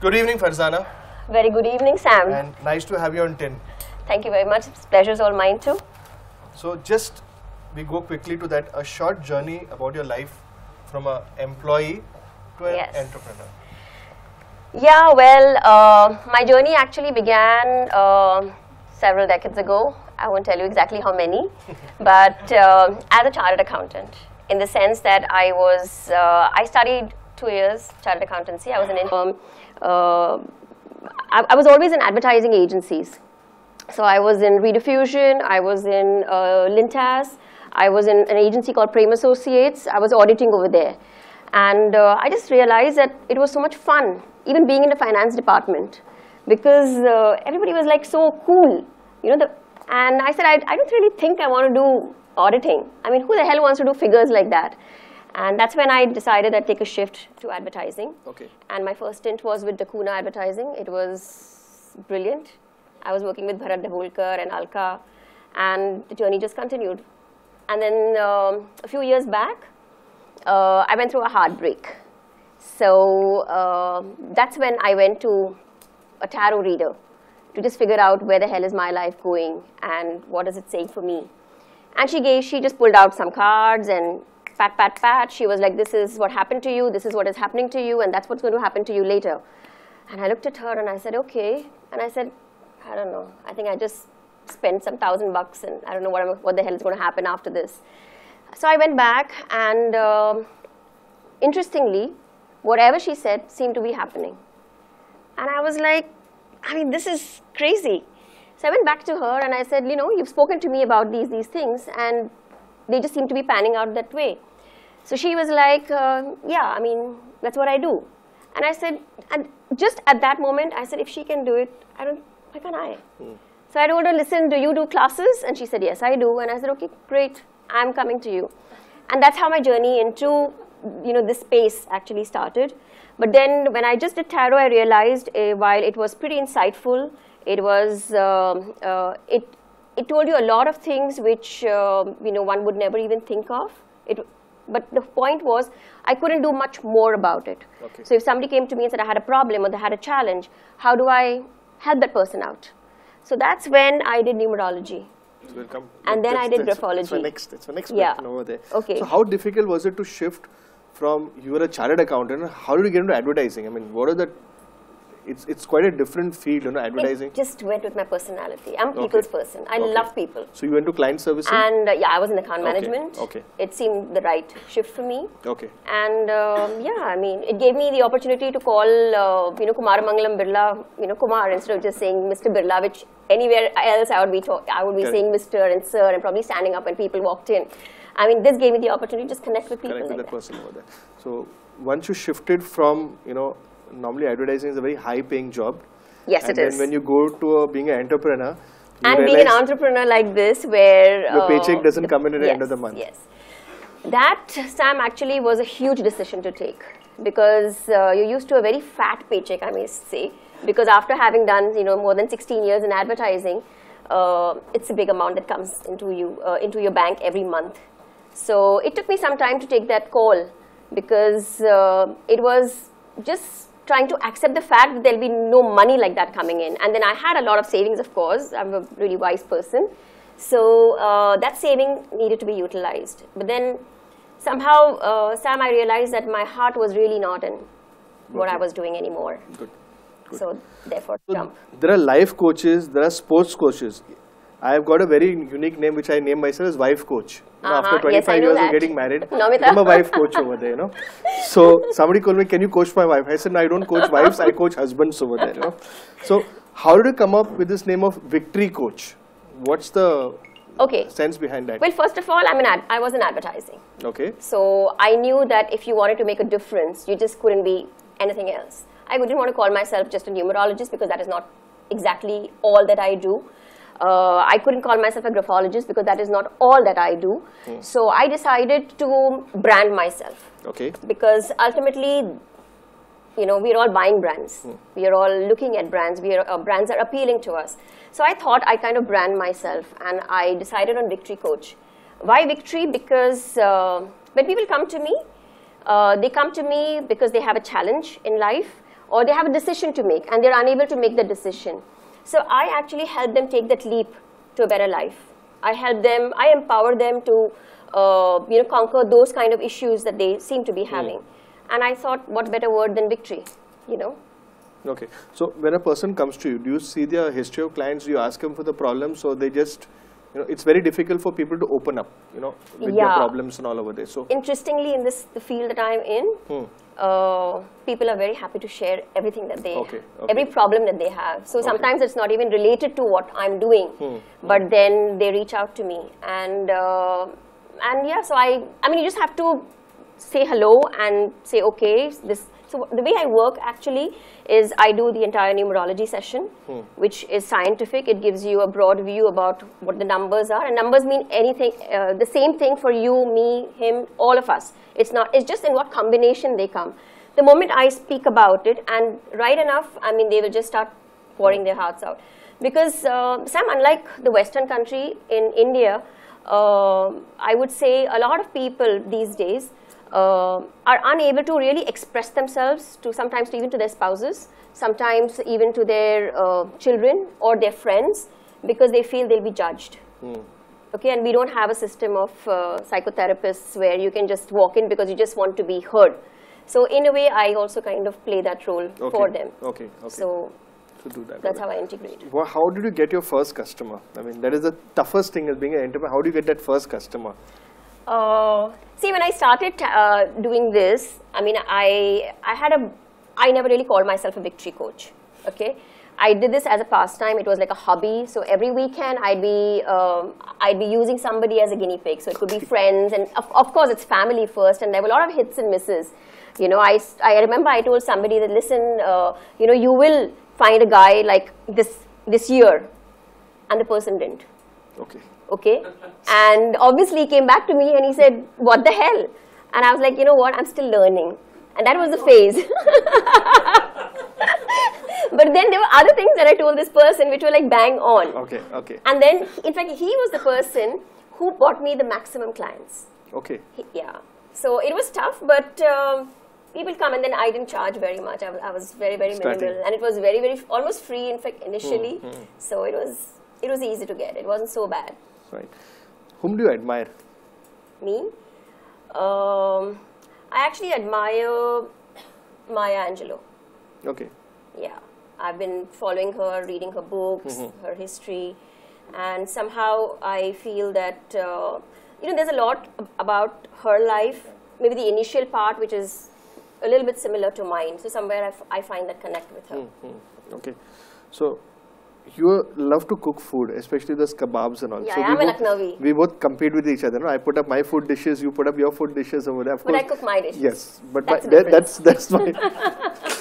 Good evening, Farzana. Very good evening, Sam. And nice to have you on tin. Thank you very much. Pleasure is all mine too. So just we go quickly to that, a short journey about your life from an employee to an entrepreneur. Yeah, well, my journey actually began several decades ago. I won't tell you exactly how many, but as a chartered accountant, in the sense that I studied 2 years chartered accountancy. I was I was always in advertising agencies. So I was in Rediffusion, I was in Lintas, I was in an agency called Prem Associates. I was auditing over there. And I just realized that it was so much fun, even being in the finance department, because everybody was like so cool, you know. And I said, I don't really think I want to do auditing. I mean, who the hell wants to do figures like that? And that's when I decided I'd take a shift to advertising. Okay. And my first stint was with Dakuna Advertising. It was brilliant. I was working with Bharat Davolkar and Alka, and the journey just continued. And then a few years back, I went through a heartbreak. So that's when I went to a tarot reader to just figure out where the hell is my life going and what is it saying for me. And she just pulled out some cards and pat, pat, pat. She was like, this is what happened to you, this is what is happening to you, and that's what's going to happen to you later. And I looked at her and I said, okay. And I said, I don't know. I think I just spent some $1,000 and I don't know what the hell is going to happen after this. So I went back and interestingly, whatever she said seemed to be happening. And I was like, I mean, this is crazy. So I went back to her and I said, you know, you've spoken to me about these things and they just seem to be panning out that way. So she was like, yeah, I mean, that's what I do. And I said, and just at that moment, I said, if she can do it, why can't I? So I told her, listen, do you do classes? And she said, yes, I do. And I said, okay, great, I'm coming to you. And that's how my journey into, you know, this space actually started. But then when I just did tarot, I realized while it was pretty insightful, it was, it told you a lot of things which, you know, one would never even think of. But the point was, I couldn't do much more about it. Okay. So if somebody came to me and said I had a problem or they had a challenge, how do I help that person out? So that's when I did numerology. So and then I did graphology. That's my next question over there. Okay. So how difficult was it to shift from, you were a chartered accountant, how did you get into advertising? I mean, what are the, it's quite a different field, you know, advertising. It just went with my personality. I'm a people's person. I love people. So you went to client servicing? And yeah, I was in account management. Okay. It seemed the right shift for me. Okay. And yeah, I mean, it gave me the opportunity to call, you know, Kumaramangalam Birla, you know, Kumar, instead of just saying Mr. Birla, which anywhere else I would be saying Mr. and Sir and probably standing up when people walked in. I mean, this gave me the opportunity to just connect with people. Connect with that person over there. So once you shifted from, you know, normally advertising is a very high-paying job. Yes, it is. And then when you go to being an entrepreneur, and being an entrepreneur like this, where your paycheck doesn't come in at the end of the month. Yes, that, Sam, actually was a huge decision to take, because you're used to a very fat paycheck, I may say, because after having done, you know, more than 16 years in advertising, it's a big amount that comes into your bank every month. So it took me some time to take that call, because it was just trying to accept the fact that there'll be no money like that coming in. And then I had a lot of savings, of course. I'm a really wise person. So that saving needed to be utilized. But then somehow, Sam, I realized that my heart was really not in what Okay. I was doing anymore. Good. So therefore, So jump. there are life coaches, there are sports coaches. I have got a very unique name which I name myself as wife coach. You know, after Yes, 25 I know years of that. getting married, Namita. I'm a wife coach over there, you know. So somebody called me, can you coach my wife? I said, no, I don't coach wives, I coach husbands over there, you know. So how did you come up with this name of Victory Coach? What's the Okay. sense behind that? Well, first of all, I was in advertising. Okay. So I knew that if you wanted to make a difference, you just couldn't be anything else. I didn't want to call myself just a numerologist because that is not exactly all that I do. I couldn't call myself a graphologist because that is not all that I do. So I decided to brand myself. Okay. Because ultimately, you know, we're all buying brands. We are all looking at brands. Brands are appealing to us. So I thought I kind of brand myself, and I decided on Victory Coach. Why Victory? Because when people come to me, they come to me because they have a challenge in life, or they have a decision to make, and they're unable to make the decision. So I actually help them take that leap to a better life. I help them, I empower them to conquer those kind of issues that they seem to be having. And I thought, what better word than victory, you know? Okay. So when a person comes to you, do you see their history of clients? Do you ask them for the problems, or they just, you know, it's very difficult for people to open up, you know, with their problems and all over there. So interestingly, in the field that I'm in, people are very happy to share everything that they, every problem that they have. So sometimes it's not even related to what I'm doing, but then they reach out to me, and yeah. So I mean, you just have to say hello and say, okay, this. So the way I work actually is I do the entire numerology session, which is scientific. It gives you a broad view about what the numbers are, and numbers mean anything, the same thing for you, me, him, all of us. It's not, it's just in what combination they come. The moment I speak about it, and right enough, I mean, they will just start pouring their hearts out. Because Sam, unlike the Western country, in India, I would say a lot of people these days are unable to really express themselves to sometimes even to their spouses, sometimes even to their children or their friends, because they feel they'll be judged. Okay, and we don't have a system of psychotherapists where you can just walk in because you just want to be heard. So in a way, I also kind of play that role for them. Okay. So to do that. That's how I integrate. Well, how did you get your first customer? I mean, that is the toughest thing as being an entrepreneur. How do you get that first customer? See, when I started doing this, I mean, I never really called myself a victory coach. Okay, I did this as a pastime. It was like a hobby. So every weekend, I'd be using somebody as a guinea pig. So it could be friends, and of course, it's family first. And there were a lot of hits and misses. You know, I remember I told somebody that, listen, you know, you will find a guy like this year, and the person didn't. Okay, and obviously he came back to me and he said, what the hell? And I was like, you know what, I'm still learning. And that was the phase. But then there were other things that I told this person which were like bang on. Okay. And then, in fact, he was the person who bought me the maximum clients. Okay. Yeah. So it was tough, but people come, and then I didn't charge very much. I was very, very minimal, and it was very, very almost free, in fact, initially. So it was easy to get. It wasn't so bad. Right. Whom do you admire? Me? I actually admire Maya Angelou. Okay. Yeah. I've been following her, reading her books, her history, and somehow I feel that, you know, there's a lot about her life, maybe the initial part, which is a little bit similar to mine. So somewhere I find that connect with her. Okay. So you love to cook food, especially those kebabs and all. Yeah, so I'm a Lucknowi. We both compete with each other. No? I put up my food dishes, you put up your food dishes over there. Of but course, I cook my dishes. Yes, but that's my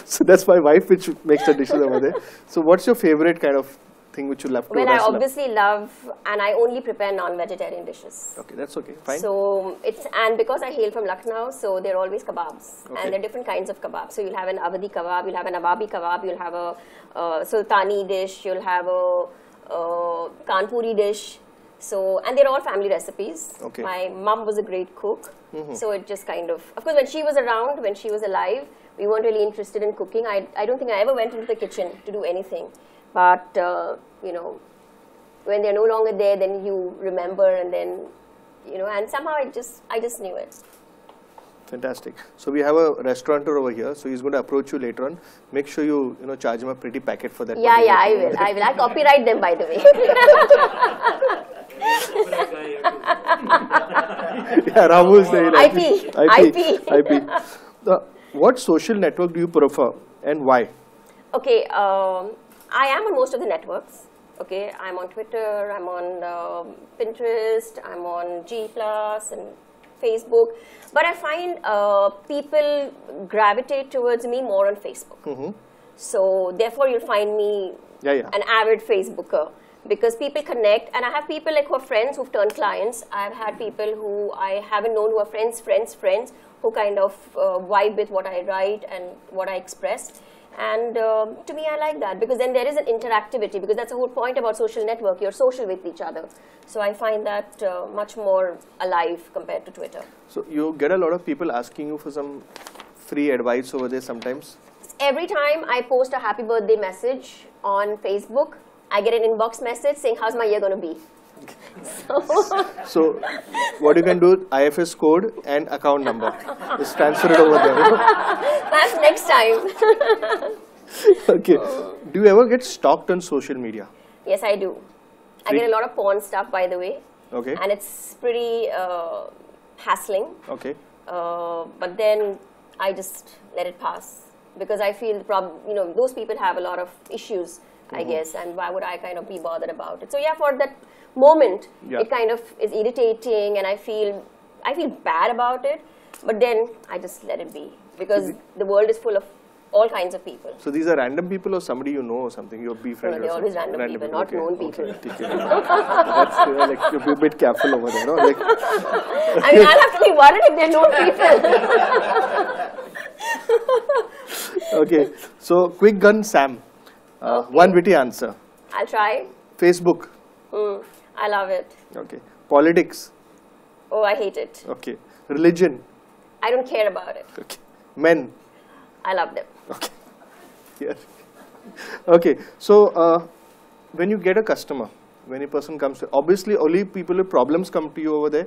so that's my wife which makes the dishes over there. So what's your favorite kind of thing which you love to? Well, I obviously love, and I only prepare non-vegetarian dishes. Okay, that's okay, fine. So and because I hail from Lucknow, so they're always kebabs, and there are different kinds of kebabs. So you'll have an Awadhi kebab, you'll have an Ababi kebab, you'll have a Sultani dish, you'll have a Kanpuri dish. So, and they're all family recipes. Okay. My mom was a great cook, so it just kind of course, when she was around, when she was alive, we weren't really interested in cooking. I don't think I ever went into the kitchen to do anything. But, you know, when they're no longer there, then you remember, and then, you know, and somehow I just knew it. Fantastic. So we have a restaurateur over here, so he's going to approach you later on. Make sure you charge him a pretty packet for that. Yeah, I will. I'll copyright them, by the way. Yeah, Ramu is saying IP. What social network do you prefer and why? Okay, I am on most of the networks. Okay, I'm on Twitter, I'm on Pinterest, I'm on G+ and Facebook. But I find people gravitate towards me more on Facebook. So therefore, you'll find me an avid Facebooker. Because people connect, and I have people like who are friends who've turned clients. I've had people who I haven't known who are friends, who kind of vibe with what I write and what I express. And to me, I like that because then there is an interactivity, because that's the whole point about social network. You're social with each other. So I find that much more alive compared to Twitter. So you get a lot of people asking you for some free advice over there sometimes? Every time I post a happy birthday message on Facebook, I get an inbox message saying, how's my year going to be? So what you can do, IFS code and account number. Just transfer it over there. That's next time. Okay. Do you ever get stalked on social media? Yes, I do. I get a lot of porn stuff, by the way. Okay. And it's pretty hassling. Okay. But then I just let it pass. Because I feel, those people have a lot of issues, I guess, and why would I kind of be bothered about it? So yeah, for that moment, it kind of is irritating, and I feel bad about it. But then I just let it be, because the world is full of all kinds of people. So these are random people or somebody you know or something? You're befriended? No, they're always random people, not known people. Okay. That's like you're a bit careful over there, no? Like, I mean, I'll have to be worried if they're known people. Okay, so quick gun Sam. One witty answer. I'll try. Facebook. I love it. Okay. Politics. Oh, I hate it. Okay. Religion. I don't care about it. Okay. Men. I love them. Okay. Yeah. Okay. So when you get a customer, when a person comes, obviously only people with problems come to you over there.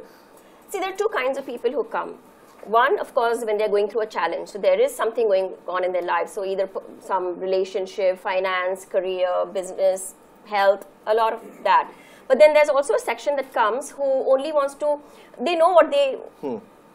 See, there are two kinds of people who come. One, of course, when they're going through a challenge. So there is something going on in their lives. So either some relationship, finance, career, business, health, a lot of that. But then there's also a section that comes who only wants to, they know what they,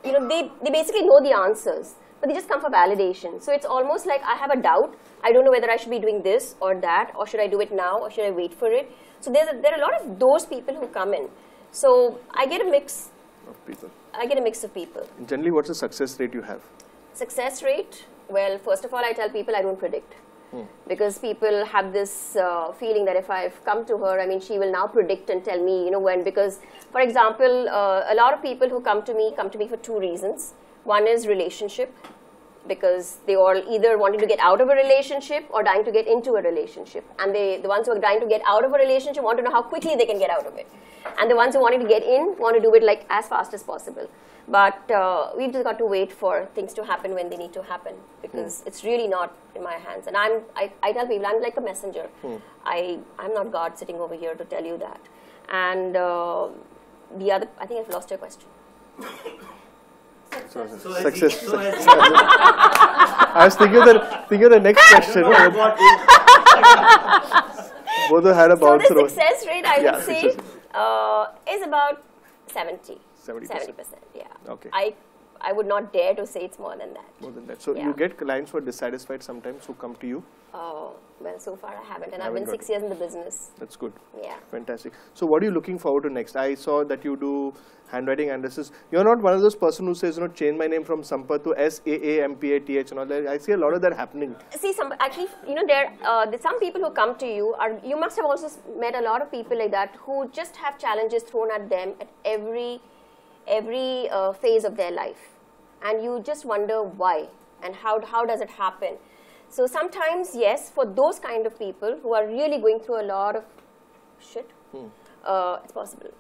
they basically know the answers, but they just come for validation. So it's almost like I have a doubt. I don't know whether I should be doing this or that, or should I do it now, or should I wait for it? So there are a lot of those people who come in. So I get a mix of people. Generally, what's the success rate you have? Success rate? Well, first of all, I tell people I don't predict. Because people have this feeling that if I've come to her, I mean, she will now predict and tell me, when. Because, for example, a lot of people who come to me for two reasons. One is relationship, because they all either wanting to get out of a relationship or dying to get into a relationship. And the ones who are dying to get out of a relationship want to know how quickly they can get out of it. And the ones who wanting to get in want to do it like as fast as possible. But we've just got to wait for things to happen when they need to happen, because it's really not in my hands. And I tell people I'm like a messenger. I'm not God sitting over here to tell you that. And the other, I think I've lost your question. Success. I was thinking of the next question. Both had a bounce. So the success rate, I would say, is about 70%. 70%, yeah. Okay. I would not dare to say it's more than that. More than that. So you get clients who are dissatisfied sometimes who come to you? Well, so far I haven't, and I've been 6 years in the business. That's good. Yeah. Fantastic. So what are you looking forward to next? I saw that you do handwriting and this is, you're not one of those person who says, change my name from Sampath to SAAMPATH and all that. I see a lot of that happening. See, actually, there some people who come to you, you must have also met a lot of people like that who just have challenges thrown at them at every phase of their life. And you just wonder why and how does it happen. So sometimes, yes, for those kind of people who are really going through a lot of shit, it's possible.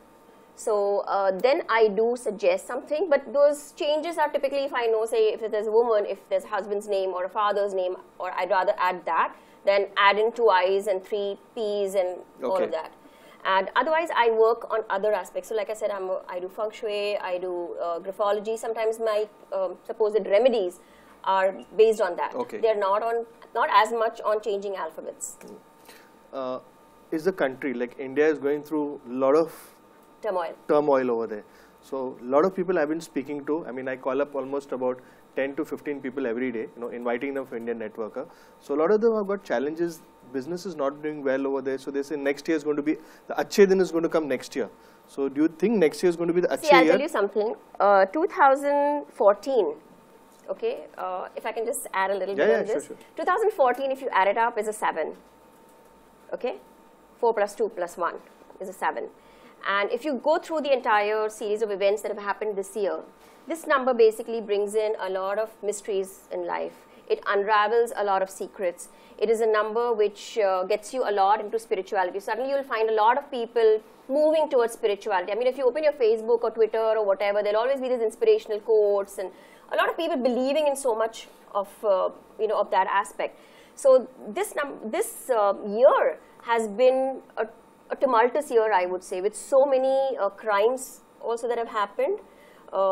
So then I do suggest something, but those changes are typically, if I know, say, if there's a woman, if there's a husband's name or a father's name, or I'd rather add that, then add in 2 I's and 3 P's and all of that. And otherwise, I work on other aspects. So like I said, I do feng shui, I do graphology. Sometimes my supposed remedies are based on that. Okay. They're not as much on changing alphabets. Is the country, like India is going through a lot of turmoil over there. So a lot of people I've been speaking to, I mean, I call up almost about 10 to 15 people every day, you know, inviting them for Indian Networker. So a lot of them have got challenges. Business is not doing well over there. So they say next year is going to be, the Achhe Din is going to come next year. So do you think next year is going to be the Achhe year? See, I'll tell you something. 2014, okay, if I can just add a little bit on this. Sure. 2014, if you add it up, is a 7, okay? 4 plus 2 plus 1 is a 7. And if you go through the entire series of events that have happened this year, this number basically brings in a lot of mysteries in life. It unravels a lot of secrets. It is a number which gets you a lot into spirituality. Suddenly you'll find a lot of people moving towards spirituality. I mean, if you open your Facebook or Twitter or whatever, there'll always be these inspirational quotes and a lot of people believing in so much of, you know, of that aspect. So this year has been a tumultuous year, I would say, with so many crimes also that have happened.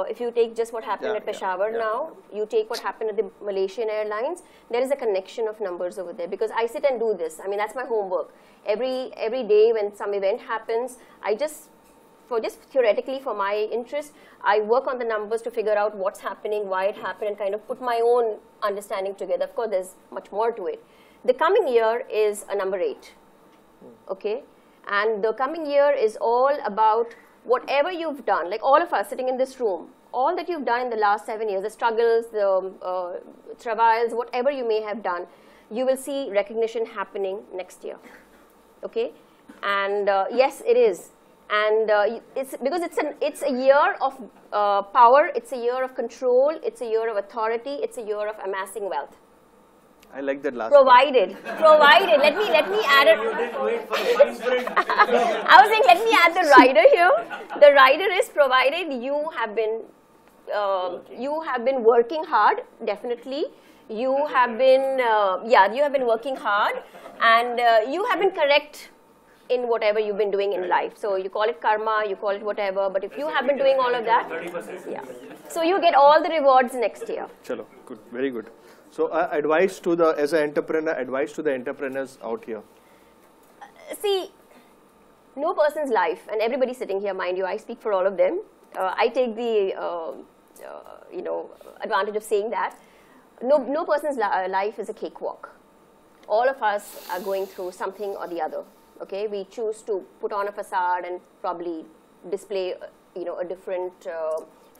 If you take just what happened at Peshawar now, you take what happened at the Malaysian Airlines, there is a connection of numbers over there because I sit and do this. I mean, that's my homework. Every day when some event happens, I just theoretically for my interest, I work on the numbers to figure out what's happening, why it happened, and kind of put my own understanding together. Of course, there's much more to it. The coming year is a number 8, okay? And the coming year is all about whatever you've done, like all of us sitting in this room, all that you've done in the last 7 years, the struggles, the travails, whatever you may have done, you will see recognition happening next year, okay? And yes, it is. And it's because it's a year of power, it's a year of control, it's a year of authority, it's a year of amassing wealth. I like that last provided, let me add it. I was saying, let me add the rider here. The rider is provided you have been working hard, definitely. You have been, you have been working hard and you have been correct in whatever you've been doing in life. So you call it karma, you call it whatever, but if you have been doing all of that, so you get all the rewards next year. Chalo, good, very good. So advice to the, as an entrepreneur, advice to the entrepreneurs out here. See, no person's life, and everybody sitting here, mind you, I speak for all of them. I take the, you know, advantage of saying that. No person's life is a cakewalk. All of us are going through something or the other. Okay, we choose to put on a facade and probably display, you know, a different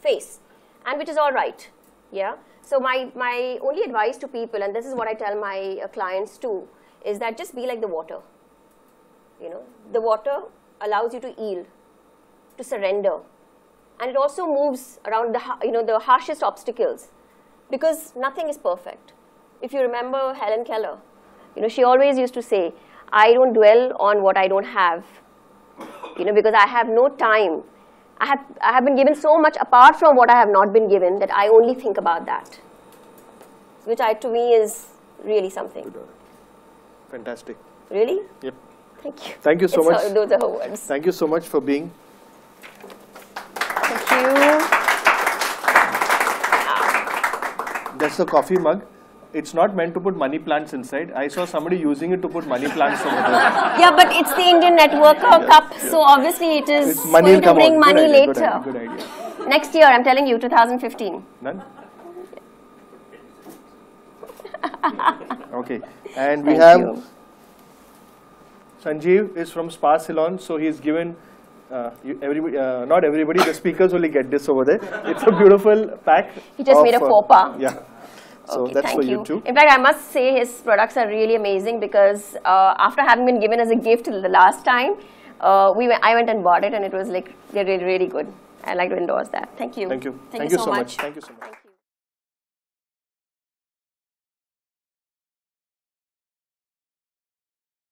face, and which is all right. Yeah. So my only advice to people, and this is what I tell my clients too, is that just be like the water. You know, the water allows you to yield, to surrender, and it also moves around the harshest obstacles, because nothing is perfect. If you remember Helen Keller, you know, she always used to say, I don't dwell on what I don't have, you know, because I have no time. I have been given so much apart from what I have not been given that I only think about that, which to me is really something. Fantastic. Really? Yep. Thank you. Thank you so much. Those are her words. Thank you so much for being. Thank you. That's a coffee mug. It's not meant to put money plants inside. I saw somebody using it to put money plants over there. Yeah, but it's the Indian Networker cup, so obviously it is going to bring money later. Good idea. Next year, I'm telling you, 2015. None? Okay. And we have Sanjeev is from Spa Salon, so he's given not everybody, the speakers only get this over there. It's a beautiful pack. He just made a faux pas. Yeah. So okay, that's for you too. In fact, I must say his products are really amazing because after having been given as a gift the last time, I went and bought it and it was like, they're really, really good. I like to endorse that. Thank you. Thank you. Thank you so much. Thank you so much.